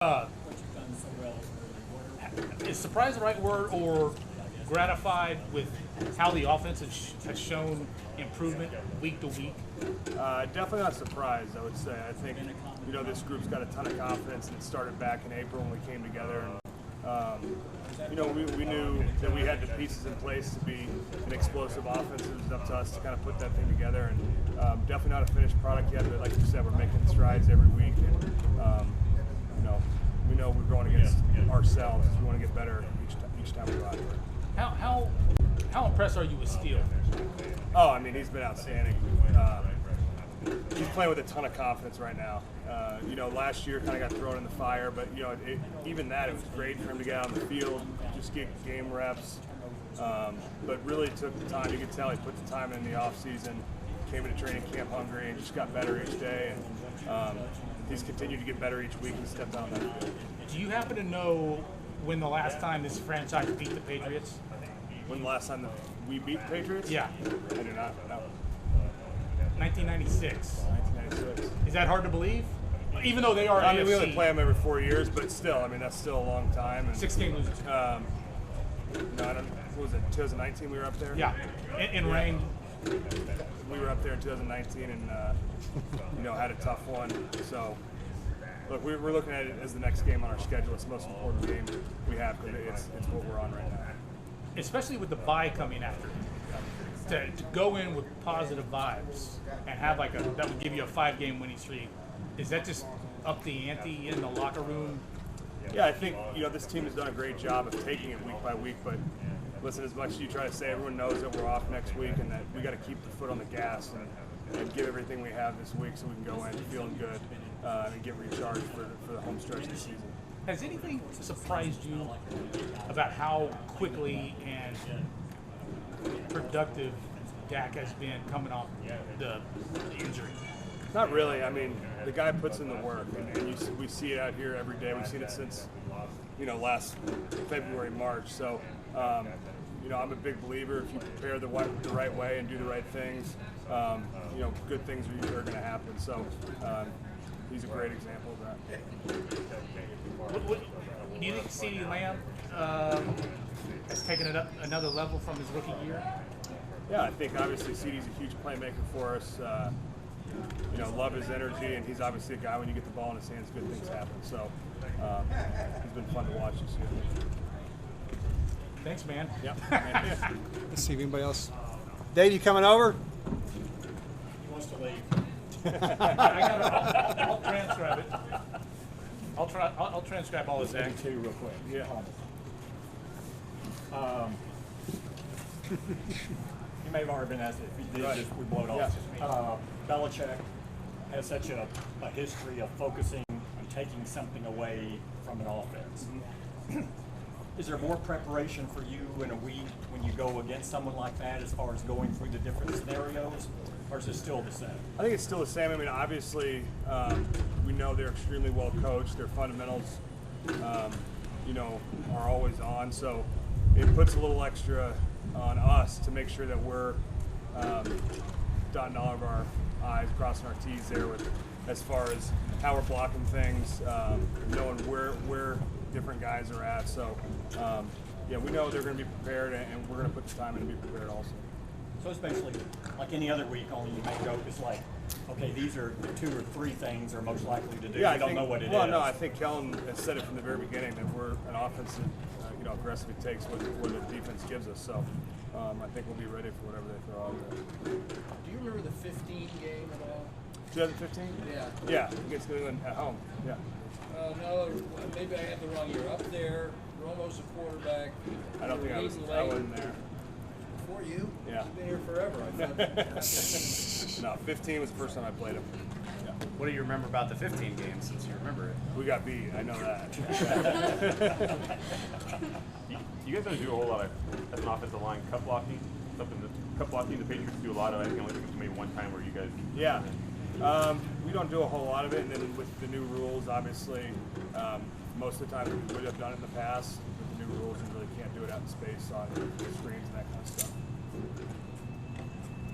What you've done so well Is surprised the right word, or gratified with how the offense has shown improvement week to week? Definitely not surprised, I would say. I think, this group's got a ton of confidence, and it started back in April when we came together. And, we knew that we had the pieces in place to be an explosive offense. It was up to us to kind of put that thing together. And definitely not a finished product yet, but like you said, we're making strides every week. And, we know we're going against ourselves. We want to get better each time we go out there. How impressed are you with Steele? Oh, I mean, he's been outstanding. He's playing with a ton of confidence right now. Last year kind of got thrown in the fire, but even that, it was great for him to get out on the field, just get game reps. But really took the time. You could tell he put the time in the off season, came into training camp hungry, and just got better each day. And he's continued to get better each week and stepped out on that field. Do you happen to know when the last time this franchise beat the Patriots? When the last time that we beat the Patriots? Yeah. I do not know. 1996. 1996. Is that hard to believe? Even though they are I mean, we AFC. only play them every 4 years, but still, I mean, that's still a long time. And, 6-game losers. I don't. What was it? 2019 we were up there. Yeah, in rain. We were up there in 2019 and had a tough one. So look, we're looking at it as the next game on our schedule. It's the most important game we have because it's what we're on right now. Especially with the bye coming after. To go in with positive vibes and have that would give you a 5-game winning streak. Is that just up the ante in the locker room? Yeah, I think this team has done a great job of taking it week by week. But listen, as much as you try to say, everyone knows that we're off next week and that we got to keep the foot on the gas and give everything we have this week so we can go in feeling good and get recharged for the home stretch of the season. Has anything surprised you about how quickly and productive Dak has been coming off the injury? Not really. I mean, the guy puts in the work, and we see it out here every day. We've seen it since, last February, March. So, I'm a big believer. If you prepare the right way and do the right things, good things are going to happen. So, he's a great example of that. Do you think CeeDee Lamb has taken it up another level from his rookie year? Yeah, I think obviously CeeDee's a huge playmaker for us. Love his energy, and he's obviously a guy, when you get the ball in his hands, good things happen. So he's been fun to watch this year. Thanks, man. Yep. Let's see if anybody else. Dave, you coming over? He wants to leave. I'll transcribe it. I'll transcribe all of Let that. me tell you real quick. Yeah. You may have already been asked it. If you did, Right. just we blow it off. Belichick has such a history of focusing on taking something away from an offense. Is there more preparation for you in a week when you go against someone like that as far as going through the different scenarios, or is it still the same? I think it's still the same. I mean, obviously, we know they're extremely well coached. Their fundamentals, are always on. So it puts a little extra on us to make sure that we're dotting all of our I's, crossing our T's there as far as how we're blocking things, knowing where different guys are at. So, we know they're going to be prepared, and we're going to put the time in to be prepared also. So it's basically like any other week, only you make joke. It's like, okay, these are 2 or 3 things they're most likely to do. Yeah, We don't know what it is. Well, no, I think Kellen has said it from the very beginning that we're an offense that aggressively takes what the defense gives us. So I think we'll be ready for whatever they throw out there. Do you remember the 15 game at all? 2015? Yeah. Yeah, against New England at home. Yeah. No, maybe I had the wrong year. Up there, Romo's the quarterback. I don't think I wasn't there. Before you? Yeah. You've been here forever, I thought. No, 15 was the first time I played him. Yeah. What do you remember about the 15 games, since you remember it? We got beat. I know that. You guys don't do a whole lot of, as an offensive line, cut blocking. Cut blocking, the Patriots do a lot of. I think there's maybe one time where you guys. Yeah. We don't do a whole lot of it, and then with the new rules, obviously, most of the time we would have done it in the past. With the new rules, you really can't do it out in space on screens and that kind of stuff.